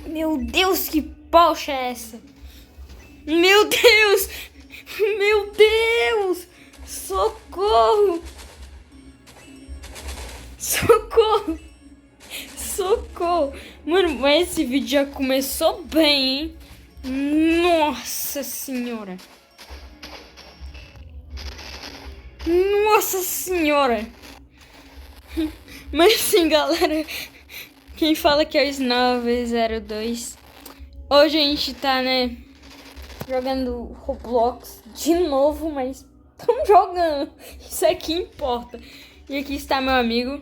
Meu Deus, que poxa é essa? Meu Deus! Meu Deus! Socorro! Socorro! Socorro! Mano, mas esse vídeo já começou bem, hein? Nossa senhora! Nossa senhora! Mas sim, galera, quem fala que é o Snover02. Hoje a gente tá, né, jogando Roblox de novo, mas estamos jogando. Isso aqui importa. E aqui está meu amigo.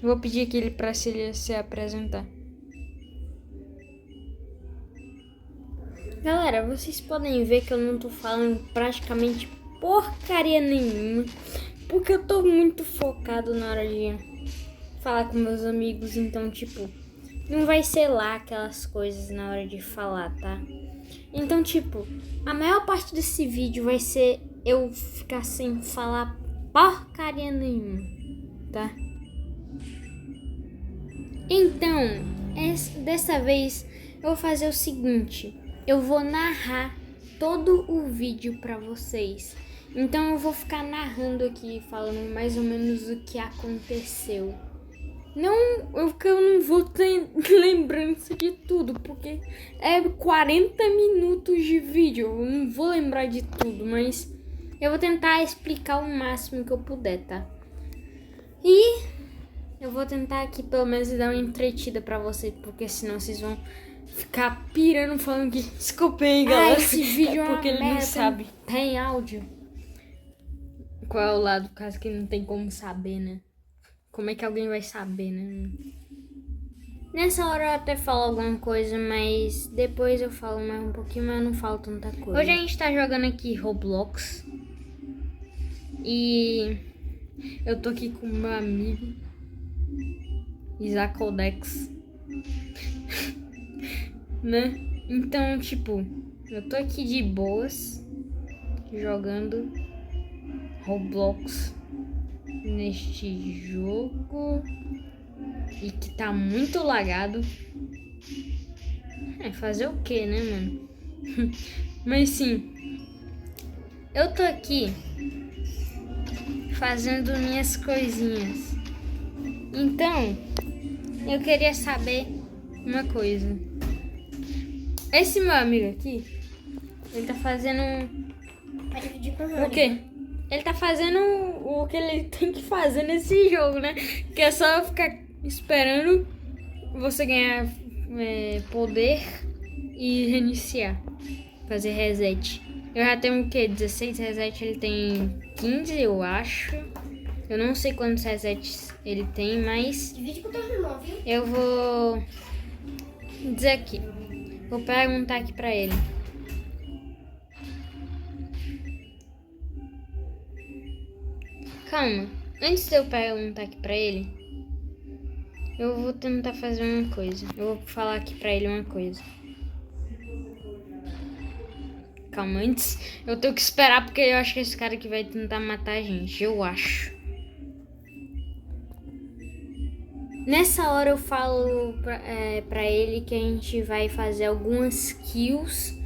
Vou pedir aqui ele pra se apresentar. Galera, vocês podem ver que eu não tô falando praticamente porcaria nenhuma, porque eu tô muito focado na hora de falar com meus amigos, então tipo, não vai ser lá aquelas coisas na hora de falar, tá? Então tipo, a maior parte desse vídeo vai ser eu ficar sem falar porcaria nenhuma, tá? Então, dessa vez eu vou fazer o seguinte, eu vou narrar todo o vídeo pra vocês. Então eu vou ficar narrando aqui, falando mais ou menos o que aconteceu. Porque eu não vou ter lembrança de tudo, porque é 40 minutos de vídeo, eu não vou lembrar de tudo, mas eu vou tentar explicar o máximo que eu puder, tá? E eu vou tentar aqui pelo menos dar uma entretida pra vocês, porque senão vocês vão ficar pirando falando que... Desculpa aí, galera. Esse vídeo é porque ele não sabe. Tem áudio. Qual é o lado, caso que não tem como saber, né? Como é que alguém vai saber, né? Nessa hora eu até falo alguma coisa, mas depois eu falo mais um pouquinho, mas eu não falo tanta coisa. Hoje a gente tá jogando aqui Roblox. E eu tô aqui com o meu amigo Isacodex. Né? Então, tipo, eu tô aqui de boas jogando Roblox neste jogo e que tá muito lagado. É, fazer o que, né, mano? Mas sim, eu tô aqui fazendo minhas coisinhas. Então, eu queria saber uma coisa. Esse meu amigo aqui, ele tá fazendo... Pode pedir pra mim. O quê? Ele tá fazendo o que ele tem que fazer nesse jogo, né? Que é só ficar esperando você ganhar poder e reiniciar. Fazer reset. Eu já tenho o quê? 16 reset, ele tem 15, eu acho. Eu não sei quantos resets ele tem, mas... Divide com teu irmão, viu? Eu vou dizer aqui. Vou perguntar aqui pra ele. Calma. Antes de eu perguntar aqui pra ele, eu vou tentar fazer uma coisa. Eu vou falar aqui pra ele uma coisa. Calma, antes eu tenho que esperar, porque eu acho que esse cara aqui vai tentar matar a gente. Eu acho. Nessa hora eu falo pra ele que a gente vai fazer algumas kills.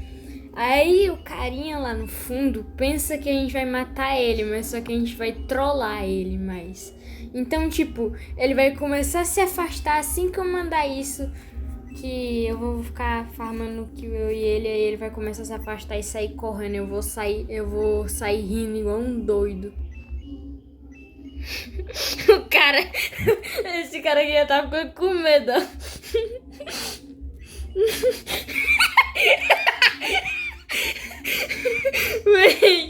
Aí o carinha lá no fundo pensa que a gente vai matar ele, mas só que a gente vai trollar ele mais. Então, tipo, ele vai começar a se afastar assim que eu mandar isso, que eu vou ficar farmando kill eu e ele, aí ele vai começar a se afastar e sair correndo. Eu vou sair rindo igual um doido. Esse cara aqui já tá ficando com medo. Vem.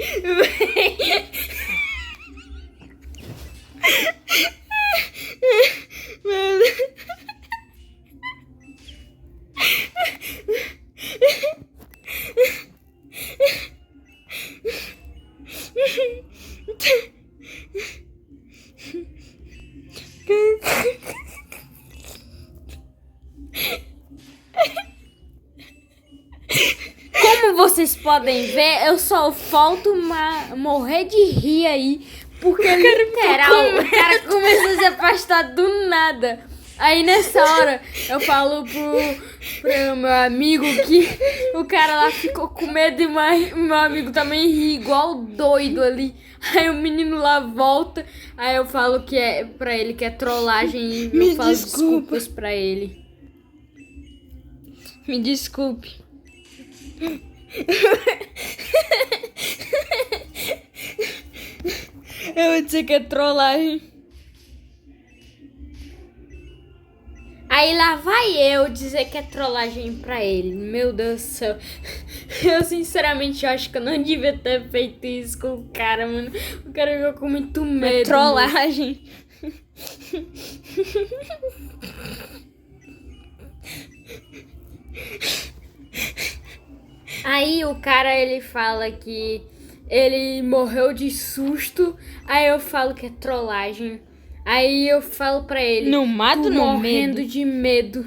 Mano. Como vocês podem ver, eu só falto morrer de rir aí, porque literal, o cara começou a se afastar do nada. Aí nessa hora eu falo pro meu amigo que o cara lá ficou com medo e meu amigo também ri igual doido ali. Aí o menino lá volta, aí eu falo que é pra ele que é trollagem e eu falo desculpas pra ele. Me desculpe. Eu vou dizer que é trollagem. Aí lá vai eu dizer que é trollagem pra ele. Meu Deus do céu. Eu sinceramente acho que eu não devia ter feito isso com o cara, mano. O cara ficou com muito medo. É trollagem. Aí o cara, ele fala que ele morreu de susto. Aí eu falo que é trollagem. Aí eu falo pra ele, Não mato tu no morrendo medo. de medo.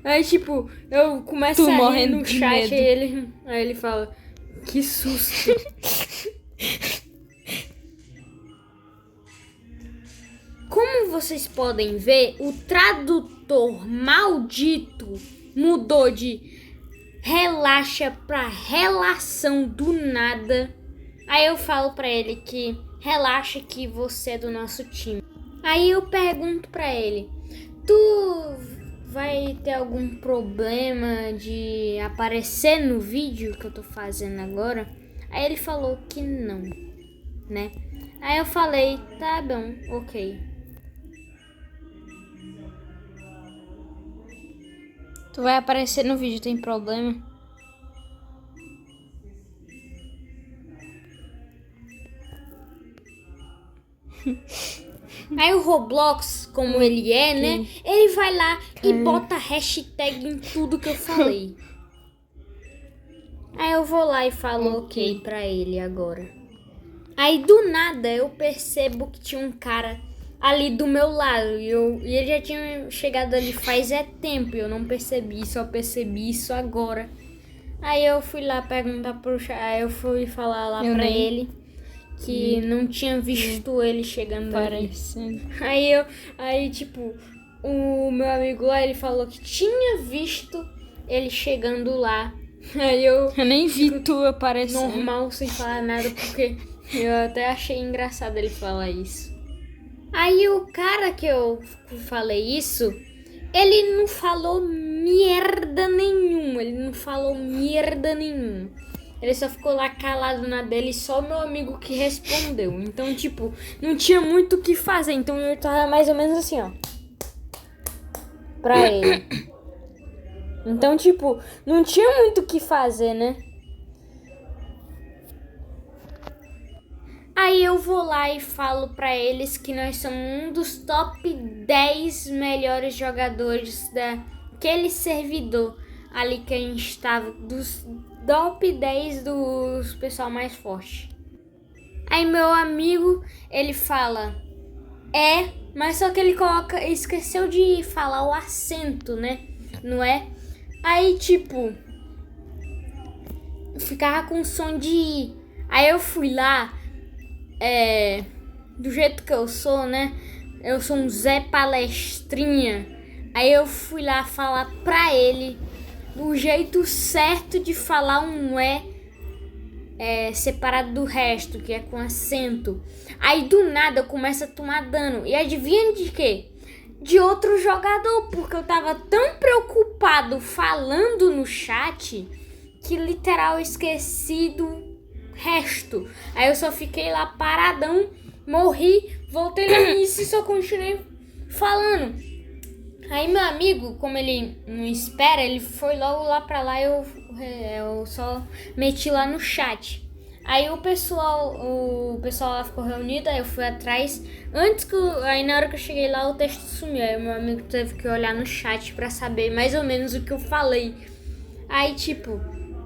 Aí tipo, eu começo Tu a rir morrendo no de chat, medo. aí ele fala, que susto. Como vocês podem ver, o tradutor maldito mudou de relaxa pra relação do nada. Aí eu falo pra ele que relaxa que você é do nosso time. Aí eu pergunto pra ele, tu vai ter algum problema de aparecer no vídeo que eu tô fazendo agora? Aí ele falou que não, né? Aí eu falei, tá bom, ok. Tu vai aparecer no vídeo, tem problema? Aí o Roblox, como ele é, né? Ele vai lá e bota hashtag em tudo que eu falei. Aí eu vou lá e falo ok pra ele agora. Aí do nada eu percebo que tinha um cara ali do meu lado. E ele já tinha chegado ali faz tempo. E eu não percebi, só percebi isso agora. Aí eu fui lá perguntar pro chat. Aí eu fui falar lá pra ele que não tinha visto ele chegando ali. Aí tipo, o meu amigo lá, ele falou que tinha visto ele chegando lá. Aí eu nem vi tu aparecendo. Normal, sem falar nada, porque eu até achei engraçado ele falar isso. Aí o cara que eu falei isso, ele não falou merda nenhuma. Ele só ficou lá calado na dele e só meu amigo que respondeu. Então, tipo, não tinha muito o que fazer. Então eu tava mais ou menos assim, ó. Pra ele. Então, tipo, não tinha muito o que fazer, né? Aí eu vou lá e falo pra eles que nós somos um dos top 10 melhores jogadores daquele servidor ali que a gente estava, dos top 10 dos pessoal mais forte. Aí meu amigo, ele fala, mas só que ele esqueceu de falar o acento, né? Não é? Aí tipo, ficava com som de I. Aí eu fui lá, do jeito que eu sou, né? Eu sou um Zé Palestrinha. Aí eu fui lá falar pra ele o jeito certo de falar um separado do resto, que é com acento. Aí do nada eu começo a tomar dano. E adivinha de quê? De outro jogador, porque eu tava tão preocupado falando no chat que literal esqueci do resto. Aí eu só fiquei lá paradão, morri, voltei no início e só continuei falando. Aí meu amigo, como ele não espera, ele foi logo lá pra lá e eu só meti lá no chat. Aí o pessoal lá ficou reunido, aí eu fui atrás. Aí na hora que eu cheguei lá, o texto sumiu. Aí meu amigo teve que olhar no chat pra saber mais ou menos o que eu falei. Aí tipo,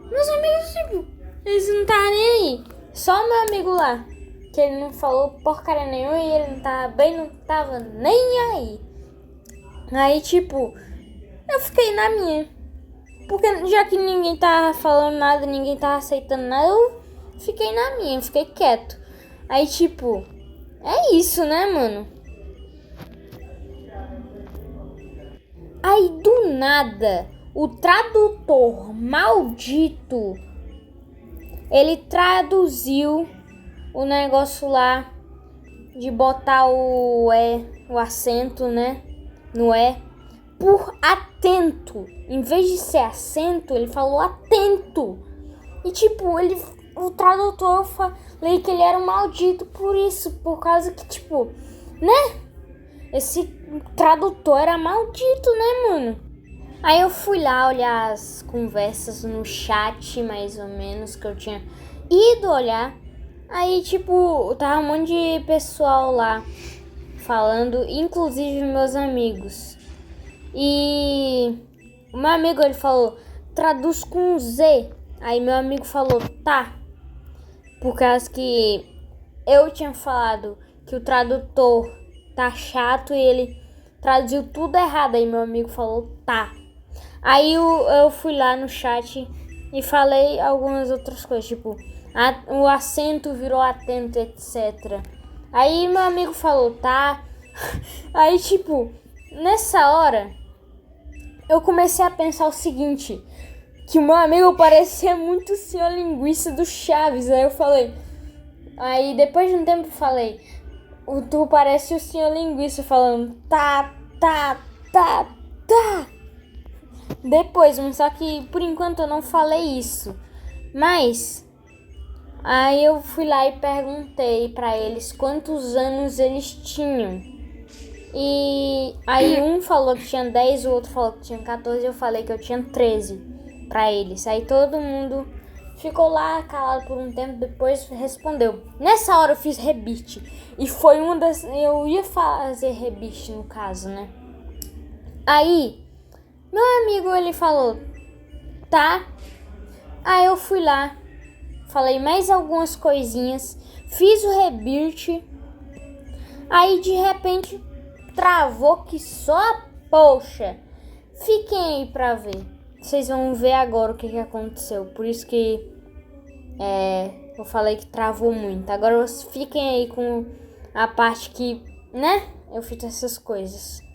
meus amigos, tipo, eles não estavam nem aí. Só meu amigo lá, que ele não falou porcaria nenhuma e ele não tava nem aí. Aí, tipo, eu fiquei na minha. Porque já que ninguém tava falando nada, ninguém tava aceitando nada, eu fiquei na minha, fiquei quieto. Aí, tipo, é isso, né, mano? Aí do nada, o tradutor maldito, ele traduziu o negócio lá de botar o acento, né, no por atento. Em vez de ser acento, ele falou atento. E tipo, o tradutor falei que ele era um maldito por isso, por causa que tipo, né? Esse tradutor era maldito, né, mano? Aí eu fui lá olhar as conversas no chat, mais ou menos, que eu tinha ido olhar. Aí, tipo, tava um monte de pessoal lá falando, inclusive meus amigos. E o meu amigo, ele falou, traduz com Z. Aí meu amigo falou, tá. Por causa que eu tinha falado que o tradutor tá chato e ele traduziu tudo errado. Aí meu amigo falou, tá. Aí eu fui lá no chat e falei algumas outras coisas, tipo, o acento virou atento, etc. Aí meu amigo falou, tá. Aí, tipo, nessa hora, eu comecei a pensar o seguinte, que o meu amigo parecia muito o Senhor Linguiça do Chaves. Aí eu falei, aí depois de um tempo eu falei, tu parece o Senhor Linguiça falando, tá. Depois, mas só que por enquanto eu não falei isso. Mas aí eu fui lá e perguntei pra eles quantos anos eles tinham. E aí um falou que tinha 10, o outro falou que tinha 14, eu falei que eu tinha 13 pra eles. Aí todo mundo ficou lá calado por um tempo, depois respondeu. Nessa hora eu fiz rebite. E foi uma das... Eu ia fazer rebite no caso, né? Aí meu amigo, ele falou, tá. Aí eu fui lá, falei mais algumas coisinhas, fiz o rebirth. Aí de repente travou que só a poxa. Fiquem aí pra ver. Vocês vão ver agora o que aconteceu. Por isso que eu falei que travou muito. Agora fiquem aí com a parte que, né, eu fiz essas coisas.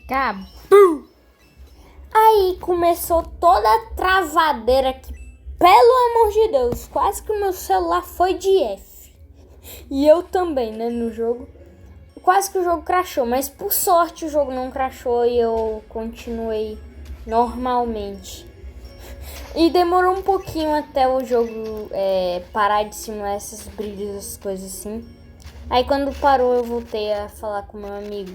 Acabou. Aí começou toda a travadeira que, pelo amor de Deus, quase que o meu celular foi de F. E eu também, né, no jogo. Quase que o jogo crashou, mas por sorte o jogo não crashou e eu continuei normalmente. E demorou um pouquinho até o jogo parar de simular essas brilhos, essas coisas assim. Aí quando parou eu voltei a falar com meu amigo.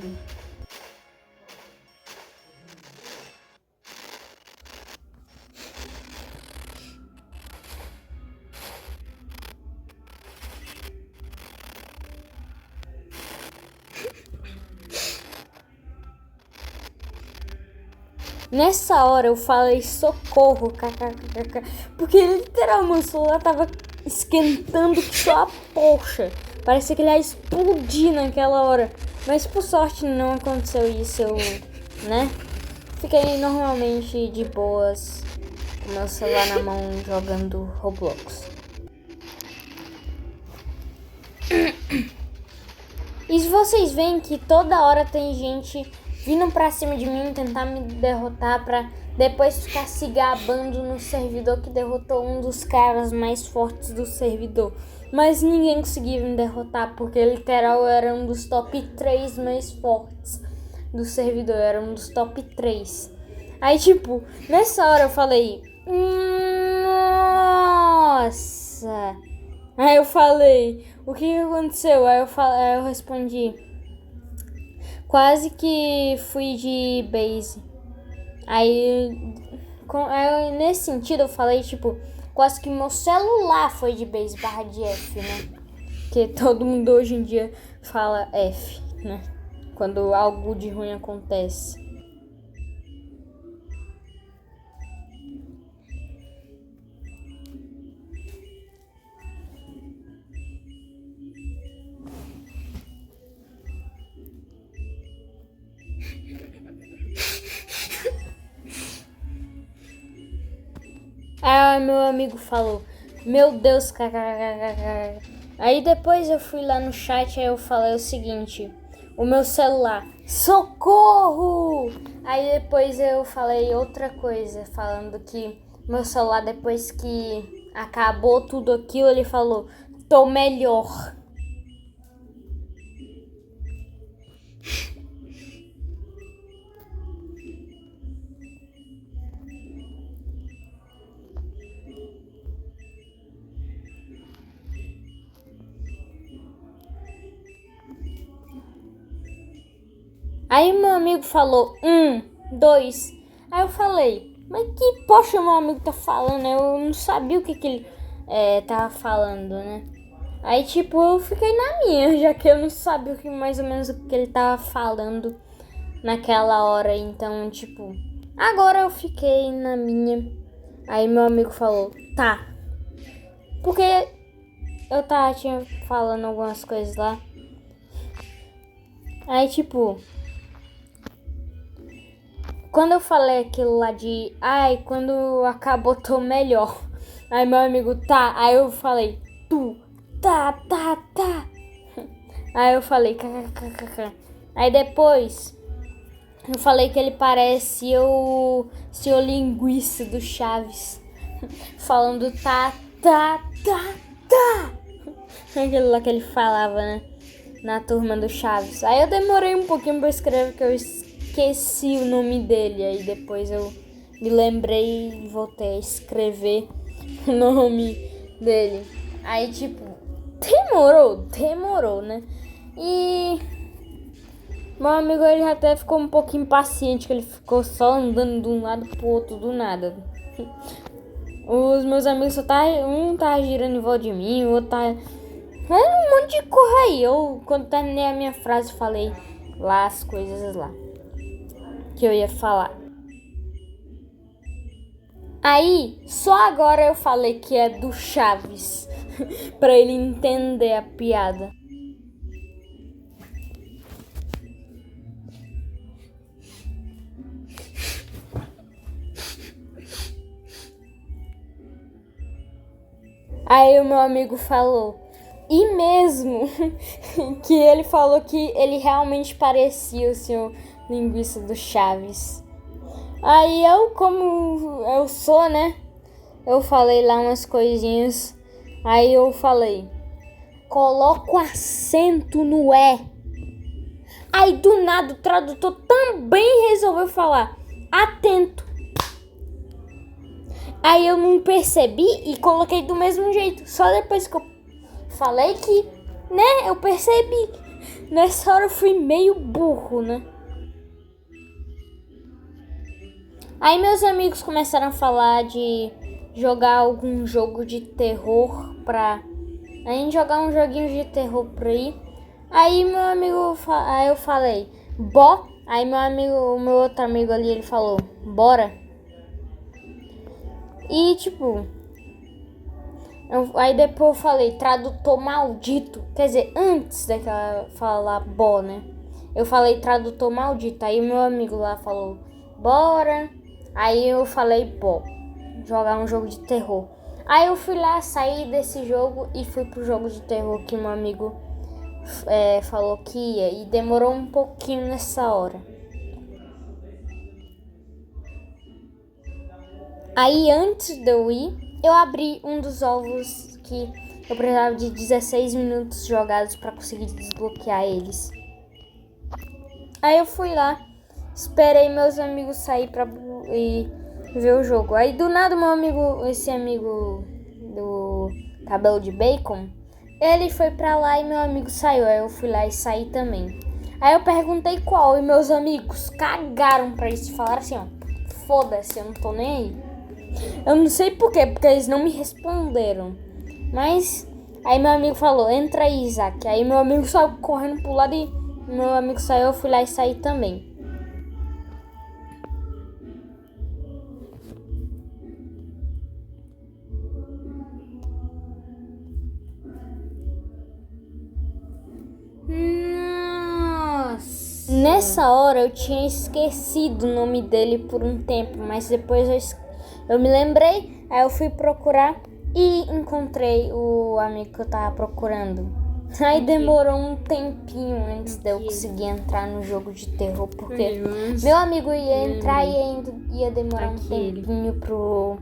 Nessa hora eu falei socorro, kkkk, porque literalmente meu celular tava esquentando que só a poxa. Parecia que ele ia explodir naquela hora. Mas por sorte não aconteceu isso, né? Fiquei normalmente de boas com meu celular na mão jogando Roblox. E se vocês veem que toda hora tem gente vindo pra cima de mim tentar me derrotar pra depois ficar se gabando no servidor que derrotou um dos caras mais fortes do servidor. Mas ninguém conseguia me derrotar porque literal era um dos top 3 mais fortes do servidor, era um dos top 3. Aí tipo, nessa hora eu falei, nossa! Aí eu falei, o que aconteceu? Aí eu respondi, quase que fui de base. Aí nesse sentido eu falei, tipo, quase que meu celular foi de base barra de F, né? Porque todo mundo hoje em dia fala F, né? Quando algo de ruim acontece. Aí meu amigo falou, meu Deus, kkkk. Aí depois eu fui lá no chat, aí eu falei o seguinte, o meu celular, socorro! Aí depois eu falei outra coisa, falando que meu celular, depois que acabou tudo aquilo, ele falou, tô melhor. Aí meu amigo falou, 2. Aí eu falei, mas que poxa meu amigo tá falando? Eu não sabia o que ele tava falando, né? Aí tipo, eu fiquei na minha, já que eu não sabia mais ou menos o que ele tava falando naquela hora. Então, tipo, agora eu fiquei na minha. Aí meu amigo falou, tá. Porque eu tinha falando algumas coisas lá. Aí tipo, quando eu falei aquilo lá de, quando acabou tô melhor. Aí meu amigo, tá. Aí eu falei, tá. Aí eu falei, kkkk. Aí depois eu falei que ele parecia o seu linguiça do Chaves. Falando tá. Aquilo lá que ele falava, né? Na turma do Chaves. Aí eu demorei um pouquinho pra escrever, que eu esqueci o nome dele. Aí depois eu me lembrei e voltei a escrever o nome dele. Aí tipo, demorou, né? E meu amigo, ele até ficou um pouquinho impaciente, que ele ficou só andando de um lado pro outro do nada. Os meus amigos só um tá girando em volta de mim, o outro tá... um monte de coisa aí. Eu, quando terminei a minha frase, falei lá as coisas lá que eu ia falar. Aí, só agora eu falei que é do Chaves, pra ele entender a piada. Aí o meu amigo falou, e mesmo que ele falou que ele realmente parecia o senhor linguiça do Chaves. Aí eu, como eu sou, né? Eu falei lá umas coisinhas. Aí eu falei, coloca o acento no E. Aí do nada o tradutor também resolveu falar, atento. Aí eu não percebi e coloquei do mesmo jeito. Só depois que eu falei que Né? Eu percebi. Nessa hora eu fui meio burro, né? Aí meus amigos começaram a falar de jogar algum jogo de terror pra a gente jogar um joguinho de terror por aí. Aí meu amigo, aí eu falei, aí o meu outro amigo ali, ele falou, bora. E tipo, aí depois eu falei, tradutor maldito. Quer dizer, antes daquela falar né? Eu falei tradutor maldito. Aí meu amigo lá falou, bora. Aí eu falei, jogar um jogo de terror. Aí eu fui lá, saí desse jogo e fui pro jogo de terror que meu amigo falou que ia. E demorou um pouquinho nessa hora. Aí antes de eu ir, eu abri um dos ovos que eu precisava de 16 minutos jogados para conseguir desbloquear eles. Aí eu fui lá, esperei meus amigos sair pra ir ver o jogo. Aí do nada esse amigo do cabelo de bacon, ele foi pra lá e meu amigo saiu. Aí eu fui lá e saí também. Aí eu perguntei qual e meus amigos cagaram pra isso e falaram assim, ó, foda-se, eu não tô nem aí. Eu não sei por quê, porque eles não me responderam. Mas aí meu amigo falou, entra aí, Isaac. Aí meu amigo saiu correndo pro lado e meu amigo saiu, eu fui lá e saí também. Nossa. Nessa hora eu tinha esquecido o nome dele por um tempo, mas depois eu me lembrei, aí eu fui procurar e encontrei o amigo que eu tava procurando. Aí demorou um tempinho antes de eu conseguir entrar no jogo de terror, porque meu amigo ia entrar e ainda ia demorar um tempinho pro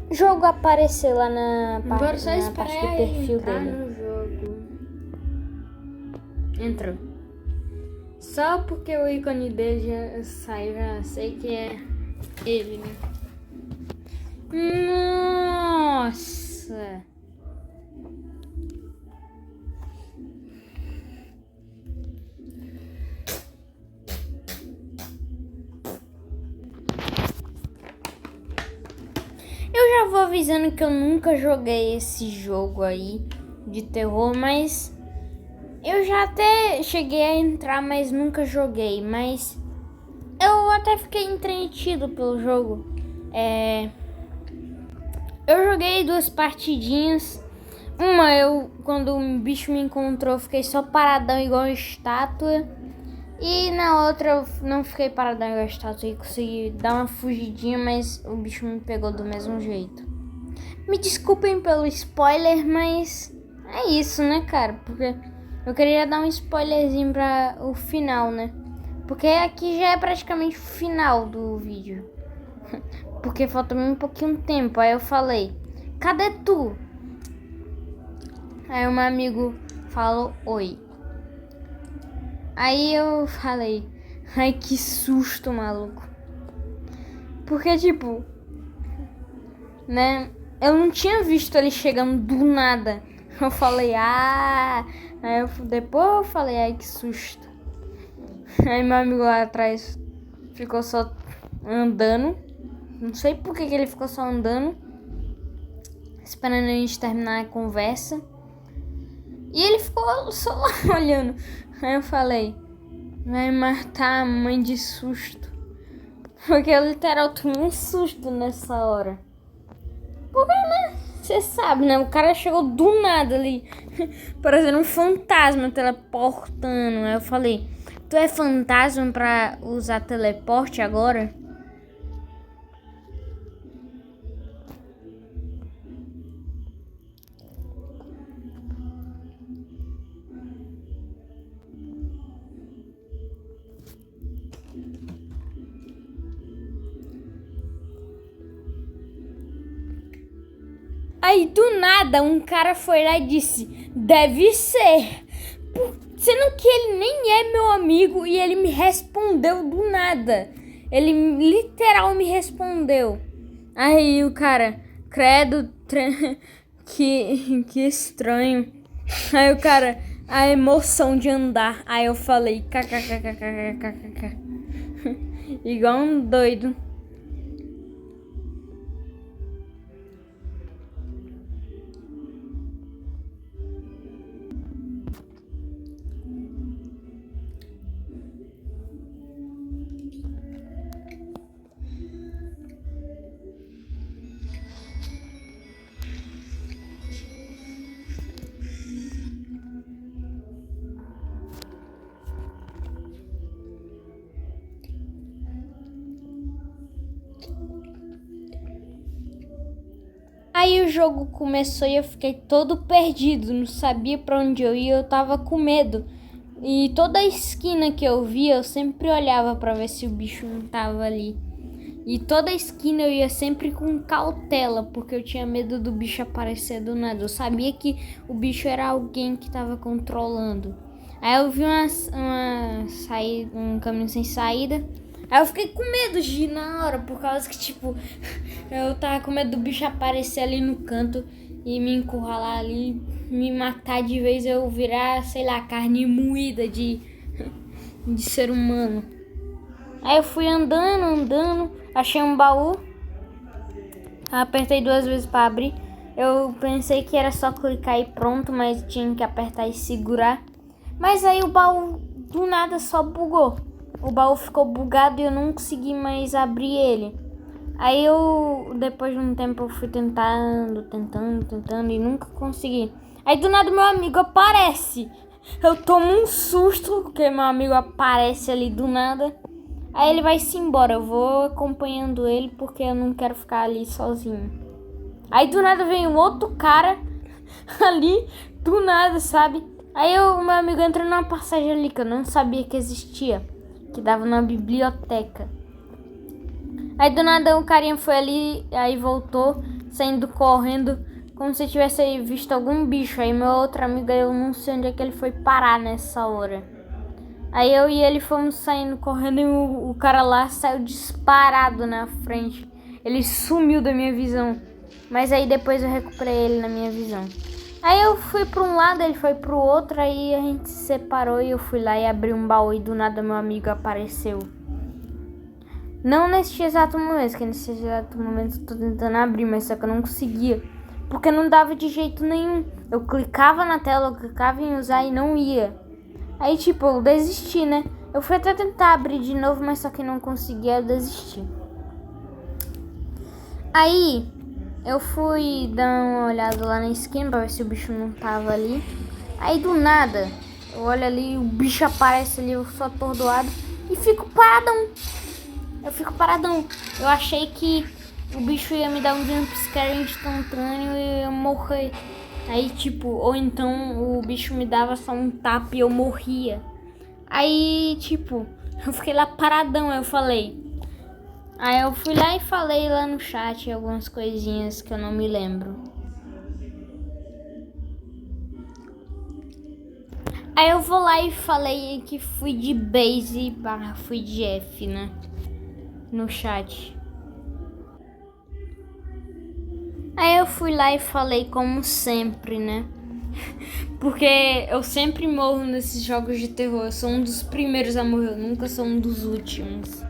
jogo aparecer lá na parte do perfil dele. No jogo. Entrou. Só porque o ícone dele já saiu, já sei que é ele, né? Nossa! Eu já vou avisando que eu nunca joguei esse jogo aí de terror, mas eu já até cheguei a entrar, mas nunca joguei. Mas eu até fiquei entretido pelo jogo. Eu joguei 2 partidinhas. Uma, quando o bicho me encontrou, eu fiquei só paradão igual estátua. E na outra eu não fiquei paradão igual estátua e consegui dar uma fugidinha, mas o bicho me pegou do mesmo jeito. Me desculpem pelo spoiler, mas é isso, né, cara? Porque eu queria dar um spoilerzinho pra o final, né? Porque aqui já é praticamente o final do vídeo. Porque falta um pouquinho tempo. Aí eu falei, cadê tu? Aí o meu amigo falou, oi. Aí eu falei, ai que susto, maluco. Porque tipo, né, eu não tinha visto ele chegando do nada. Eu falei, aí depois eu falei, ai que susto. Aí meu amigo lá atrás ficou só andando. Não sei por que ele ficou só andando, esperando a gente terminar a conversa. E ele ficou só lá olhando. Aí eu falei, vai matar a mãe de susto. Porque eu literal tomei um susto nessa hora. Porque, né? Você sabe, né? O cara chegou do nada ali, parecendo um fantasma teleportando. Aí eu falei, tu é fantasma pra usar teleporte agora? Aí do nada um cara foi lá e disse, deve ser. Sendo que ele nem é meu amigo e ele me respondeu do nada. Ele literal me respondeu. Aí o cara, credo, que estranho. Aí o cara, a emoção de andar. Aí eu falei kkkkkkk. Igual um doido. Aí o jogo começou e eu fiquei todo perdido, não sabia pra onde eu ia, eu tava com medo. E toda esquina que eu via, eu sempre olhava pra ver se o bicho não tava ali. E toda esquina eu ia sempre com cautela, porque eu tinha medo do bicho aparecer do nada. Eu sabia que o bicho era alguém que tava controlando. Aí eu vi um caminho sem saída. Aí eu fiquei com medo de ir na hora, por causa que, tipo, eu tava com medo do bicho aparecer ali no canto e me encurralar ali, me matar de vez, eu virar, sei lá, carne moída de ser humano. Aí eu fui andando, achei um baú, apertei 2 vezes pra abrir. Eu pensei que era só clicar e pronto, mas tinha que apertar e segurar. Mas aí o baú do nada só bugou. O baú ficou bugado e eu não consegui mais abrir ele. Aí depois de um tempo, eu fui tentando e nunca consegui. Aí do nada meu amigo aparece. Eu tomo um susto, porque meu amigo aparece ali do nada. Aí ele vai-se embora, eu vou acompanhando ele, porque eu não quero ficar ali sozinho. Aí do nada vem um outro cara ali, do nada, sabe? Aí o meu amigo entra numa passagem ali que eu não sabia que existia, que dava na biblioteca. Aí do nada o carinha foi ali, aí voltou, saindo correndo, como se tivesse visto algum bicho. Aí meu outro amigo, eu não sei onde é que ele foi parar nessa hora. Aí eu e ele fomos saindo correndo e o cara lá saiu disparado na frente. Ele sumiu da minha visão, mas aí depois eu recuperei ele na minha visão. Aí eu fui pra um lado, ele foi pro outro, aí a gente se separou e eu fui lá e abri um baú e do nada meu amigo apareceu. Não nesse exato momento, porque nesse exato momento eu tô tentando abrir, mas só que eu não conseguia. Porque não dava de jeito nenhum. Eu clicava na tela, eu clicava em usar e não ia. Aí tipo, eu desisti, né? Eu fui até tentar abrir de novo, mas só que não conseguia, eu desisti. Aí eu fui dar uma olhada lá na esquina pra ver se o bicho não tava ali. Aí do nada, eu olho ali, o bicho aparece ali, eu sou atordoado e fico paradão. Eu achei que o bicho ia me dar um jumpscare instantâneo e eu ia morrer. Aí tipo, ou então o bicho me dava só um tapa e eu morria. Aí tipo, eu fiquei lá paradão, eu falei. Aí eu fui lá e falei lá no chat algumas coisinhas que eu não me lembro. Aí eu vou lá e falei que fui de base / fui de F, né? No chat. Aí eu fui lá e falei como sempre, né? Porque eu sempre morro nesses jogos de terror. Eu sou um dos primeiros a morrer, eu nunca sou um dos últimos.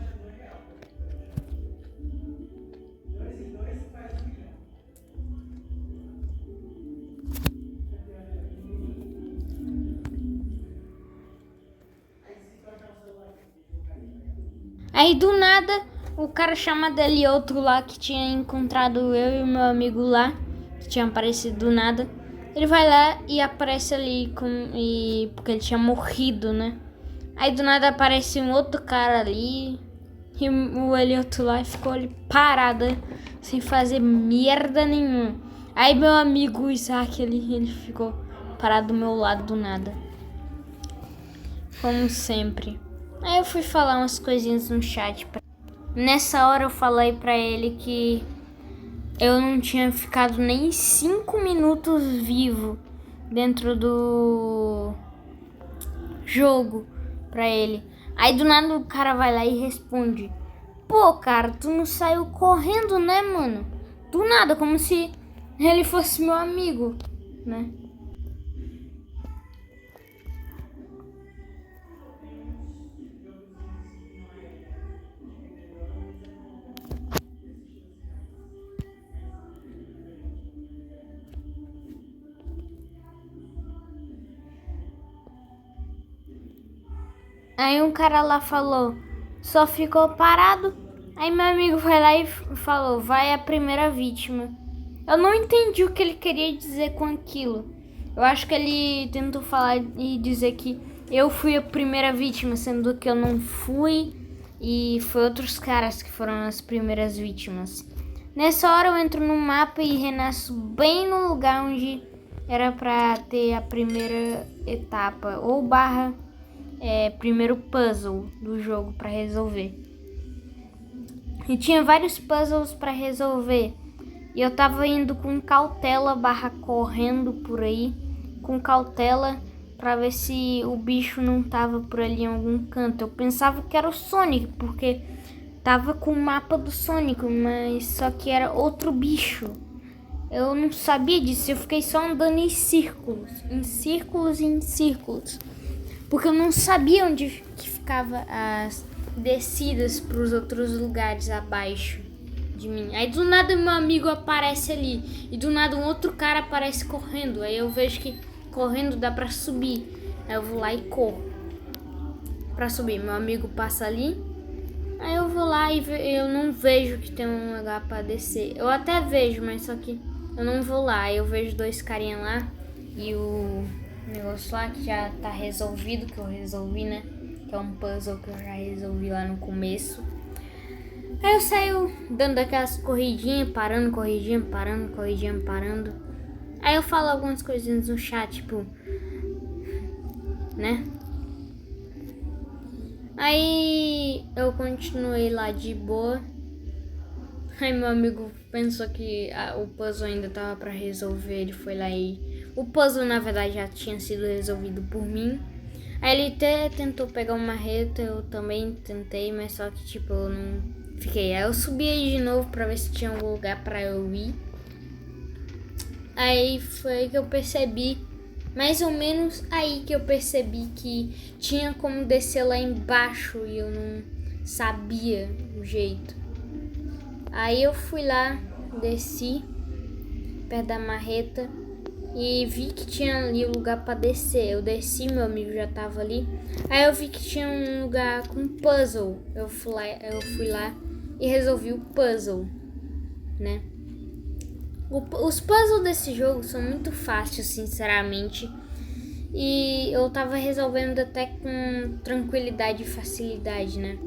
Aí do nada, o cara chamado ali, outro lá que tinha encontrado eu e o meu amigo lá, que tinha aparecido do nada, ele vai lá e aparece ali porque ele tinha morrido, né? Aí do nada aparece um outro cara ali e o Elioto lá ficou ali parado, sem fazer merda nenhuma. Aí meu amigo o Isaac, ele ficou parado do meu lado do nada. Como sempre. Aí eu fui falar umas coisinhas no chat. Nessa hora eu falei pra ele que eu não tinha ficado nem 5 minutos vivo dentro do jogo pra ele. Aí do nada o cara vai lá e responde: pô, cara, tu não saiu correndo, né, mano? Do nada, como se ele fosse meu amigo, né? Aí um cara lá falou, só ficou parado. Aí meu amigo foi lá e falou, vai a primeira vítima. Eu não entendi o que ele queria dizer com aquilo. Eu acho que ele tentou falar e dizer que eu fui a primeira vítima, sendo que eu não fui. E foi outros caras que foram as primeiras vítimas. Nessa hora eu entro no mapa e renasço bem no lugar onde era pra ter a primeira etapa. Ou barra primeiro puzzle do jogo pra resolver. E tinha vários puzzles pra resolver. E eu tava indo com cautela, barra correndo por aí, com cautela, pra ver se o bicho não tava por ali em algum canto. Eu pensava que era o Sonic, porque tava com o mapa do Sonic, mas só que era outro bicho. Eu não sabia disso, eu fiquei só andando em círculos, em círculos e em círculos. Porque eu não sabia onde que ficava as descidas para os outros lugares abaixo de mim. Aí do nada meu amigo aparece ali e do nada um outro cara aparece correndo. Aí eu vejo que correndo dá para subir. Aí eu vou lá e corro para subir. Meu amigo passa ali. Aí eu vou lá e eu não vejo que tem um lugar para descer. Eu até vejo, mas só que eu não vou lá. Aí eu vejo dois carinha lá e o negócio lá que já tá resolvido, que eu resolvi, né? Que é um puzzle que eu já resolvi lá no começo. Aí eu saio dando aquelas corridinhas, parando, corridinha, parando, corridinha, parando. Aí eu falo algumas coisinhas no chat, tipo, né? Aí eu continuei lá de boa. Aí meu amigo pensou que o puzzle ainda tava pra resolver, ele foi lá e... O puzzle na verdade já tinha sido resolvido por mim. Aí ele até tentou pegar uma marreta, eu também tentei, mas só que tipo, eu não fiquei. Aí eu subi aí de novo pra ver se tinha algum lugar pra eu ir. Aí foi que eu percebi, mais ou menos aí que eu percebi que tinha como descer lá embaixo e eu não sabia o jeito. Aí eu fui lá, desci perto da marreta e vi que tinha ali um lugar pra descer. Eu desci, meu amigo já tava ali. Aí eu vi que tinha um lugar com puzzle. Eu fui lá e resolvi o puzzle, né? Os puzzles desse jogo são muito fáceis, sinceramente. E eu tava resolvendo até com tranquilidade e facilidade, né?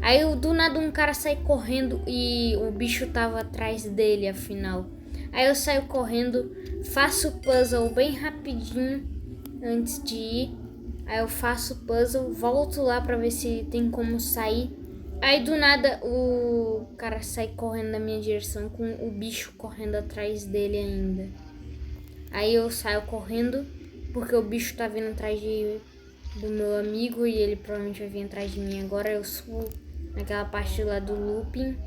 Aí do nada um cara sai correndo e o bicho tava atrás dele, afinal. Aí eu saio correndo, faço o puzzle bem rapidinho antes de ir. Aí eu faço o puzzle, volto lá pra ver se tem como sair. Aí do nada o cara sai correndo na minha direção com o bicho correndo atrás dele ainda. Aí eu saio correndo porque o bicho tá vindo atrás do meu amigo e ele provavelmente vai vir atrás de mim agora. Eu subo naquela parte lá do looping.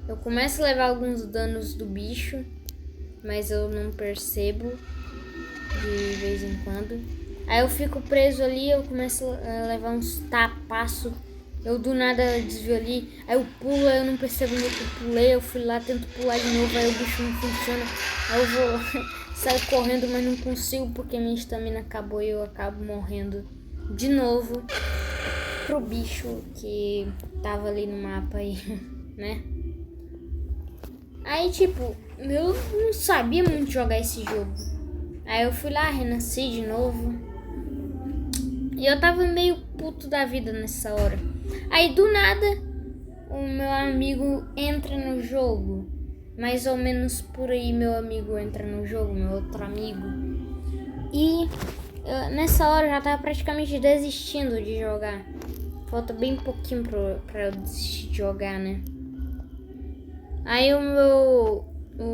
Eu começo a levar alguns danos do bicho, mas eu não percebo de vez em quando. Aí eu fico preso ali, eu começo a levar uns tapaços. Eu do nada desvio ali, aí eu pulo, eu não percebo onde eu pulei, eu fui lá, tento pular de novo, aí o bicho não funciona. Aí eu vou, saio correndo, mas não consigo porque minha estamina acabou e eu acabo morrendo de novo pro bicho que tava ali no mapa aí, né? Aí tipo, eu não sabia muito jogar esse jogo. Aí eu fui lá, renasci de novo. E eu tava meio puto da vida nessa hora. Aí do nada, o meu amigo entra no jogo. Mais ou menos por aí meu amigo entra no jogo, meu outro amigo. E nessa hora eu já tava praticamente desistindo de jogar. Falta bem pouquinho pra eu desistir de jogar, né? Aí o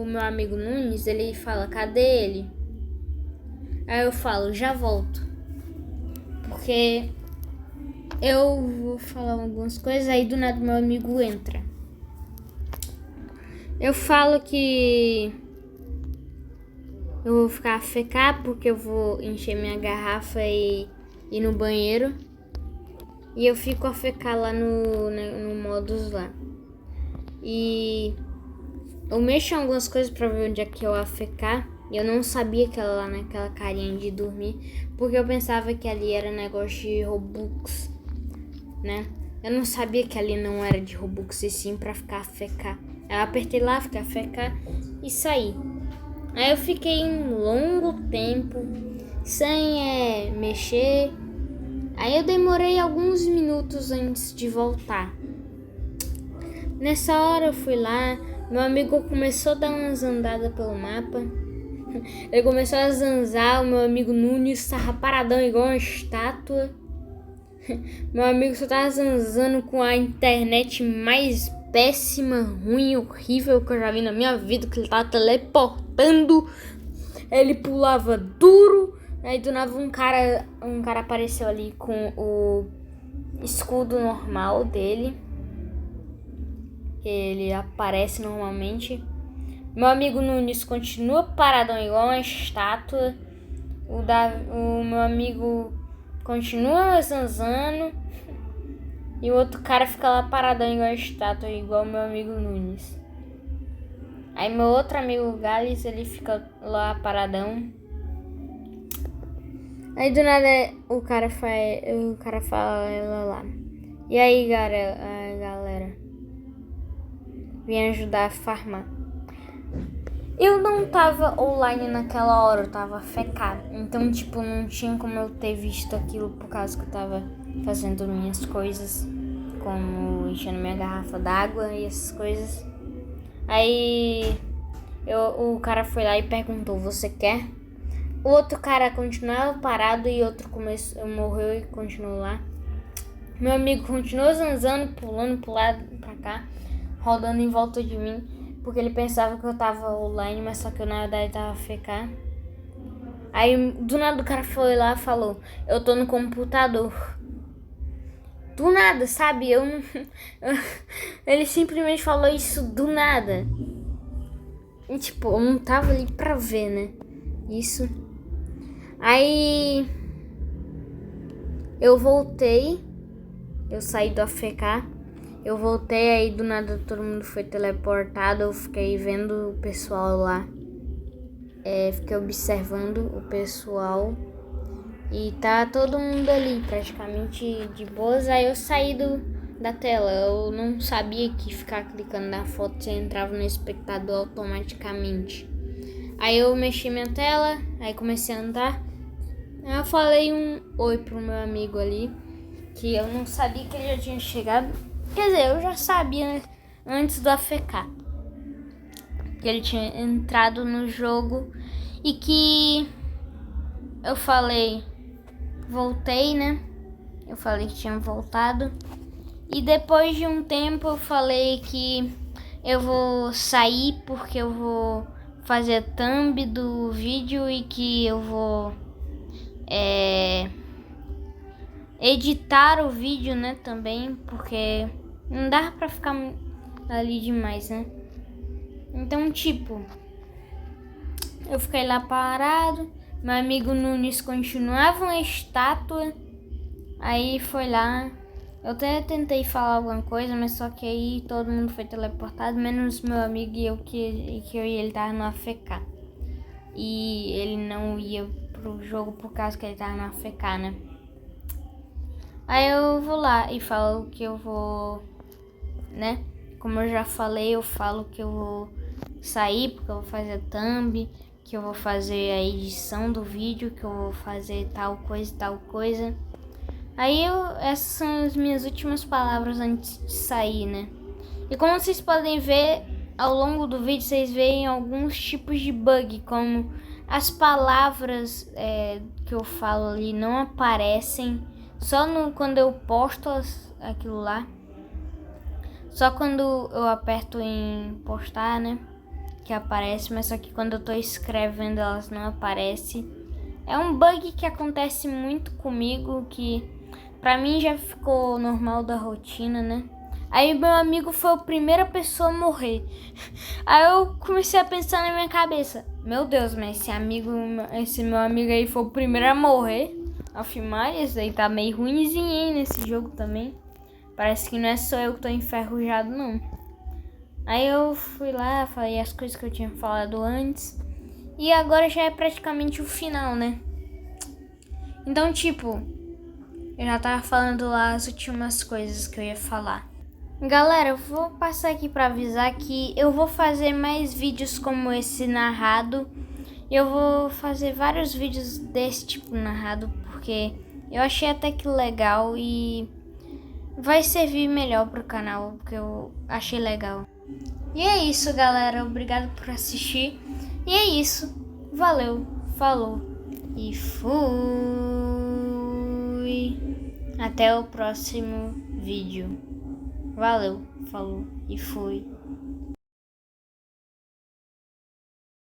meu amigo Nunes, ele fala, cadê ele? Aí eu falo, já volto. Porque eu vou falar algumas coisas, aí do nada meu amigo entra. Eu falo que eu vou ficar AFK porque eu vou encher minha garrafa e ir no banheiro. E eu fico AFK lá no modus lá. E eu mexi em algumas coisas pra ver onde é que eu ia ficar. E eu não sabia que ela lá naquela carinha de dormir, porque eu pensava que ali era negócio de Robux, né? Eu não sabia que ali não era de Robux, e sim pra ficar AFK. Eu apertei lá, fiquei AFK e saí. Aí eu fiquei um longo tempo sem mexer. Aí eu demorei alguns minutos antes de voltar. Nessa hora eu fui lá, meu amigo começou a dar umas andadas pelo mapa. Ele começou a zanzar, o meu amigo Nunes tava paradão igual uma estátua. Meu amigo só tava zanzando com a internet mais péssima, ruim, horrível que eu já vi na minha vida, que ele tava teleportando. Ele pulava duro. Aí do nada um cara apareceu ali com o escudo normal dele. Ele aparece normalmente. Meu amigo Nunes continua paradão igual uma estátua. O meu amigo continua zanzando. E o outro cara fica lá paradão igual uma estátua, igual meu amigo Nunes. Aí meu outro amigo Gales, ele fica lá paradão. Aí do nada o cara fala lá. E aí, galera, vem ajudar a farmar. Eu não tava online naquela hora, eu tava fecado. Então, tipo, não tinha como eu ter visto aquilo por causa que eu tava fazendo minhas coisas, como enchendo minha garrafa d'água e essas coisas. Aí o cara foi lá e perguntou, você quer? O outro cara continuava parado e outro morreu e continuou lá. Meu amigo continuou zanzando, pulando pro lado, pra cá, rodando em volta de mim. Porque ele pensava que eu tava online, mas só que eu na verdade tava AFK. Aí do nada o cara foi lá e falou, eu tô no computador. Do nada, sabe? Ele simplesmente falou isso do nada. E tipo, eu não tava ali pra ver, né? Isso. Aí eu voltei. Eu saí do AFK. Eu voltei, aí do nada todo mundo foi teleportado. Eu fiquei vendo o pessoal lá. Fiquei observando o pessoal. E tá todo mundo ali, praticamente de boas. Aí eu saí da tela. Eu não sabia que ficar clicando na foto você entrava no espectador automaticamente. Aí eu mexi minha tela, aí comecei a andar. Aí eu falei um oi pro meu amigo ali, que eu não sabia que ele já tinha chegado. Quer dizer, eu já sabia, né, antes do AFK, que ele tinha entrado no jogo e que eu falei, voltei, né? Eu falei que tinha voltado. E depois de um tempo eu falei que eu vou sair porque eu vou fazer a thumb do vídeo e que eu vou editar o vídeo, né, também, porque não dá pra ficar ali demais, né? Então, tipo, eu fiquei lá parado, meu amigo Nunes continuava uma estátua, aí foi lá, eu até tentei falar alguma coisa, mas só que aí todo mundo foi teleportado, menos meu amigo e eu, que eu e ele tava no AFK. E ele não ia pro jogo por causa que ele tava no AFK, né? Aí eu vou lá e falo que eu vou, né? Como eu já falei, eu falo que eu vou sair porque eu vou fazer thumb, que eu vou fazer a edição do vídeo, que eu vou fazer tal coisa e tal coisa. Aí essas são as minhas últimas palavras antes de sair, né? E como vocês podem ver, ao longo do vídeo vocês veem alguns tipos de bug, como as palavras que eu falo ali não aparecem. Só quando eu posto aquilo lá. Só quando eu aperto em postar, né? Que aparece, mas só que quando eu tô escrevendo elas não aparecem. É um bug que acontece muito comigo, que pra mim já ficou normal da rotina, né? Aí meu amigo foi a primeira pessoa a morrer. Aí eu comecei a pensar na minha cabeça, meu Deus, mas esse meu amigo aí foi o primeiro a morrer. Afirmar, esse aí tá meio ruimzinho nesse jogo também. Parece que não é só eu que tô enferrujado, não. Aí eu fui lá, falei as coisas que eu tinha falado antes. E agora já é praticamente o final, né? Então, tipo, eu já tava falando lá as últimas coisas que eu ia falar. Galera, eu vou passar aqui pra avisar que eu vou fazer mais vídeos como esse narrado. Eu vou fazer vários vídeos desse tipo narrado, porque eu achei até que legal e vai servir melhor pro canal, porque eu achei legal. E é isso, galera. Obrigado por assistir. E é isso. Valeu, falou e fui. Até o próximo vídeo. Valeu, falou e fui.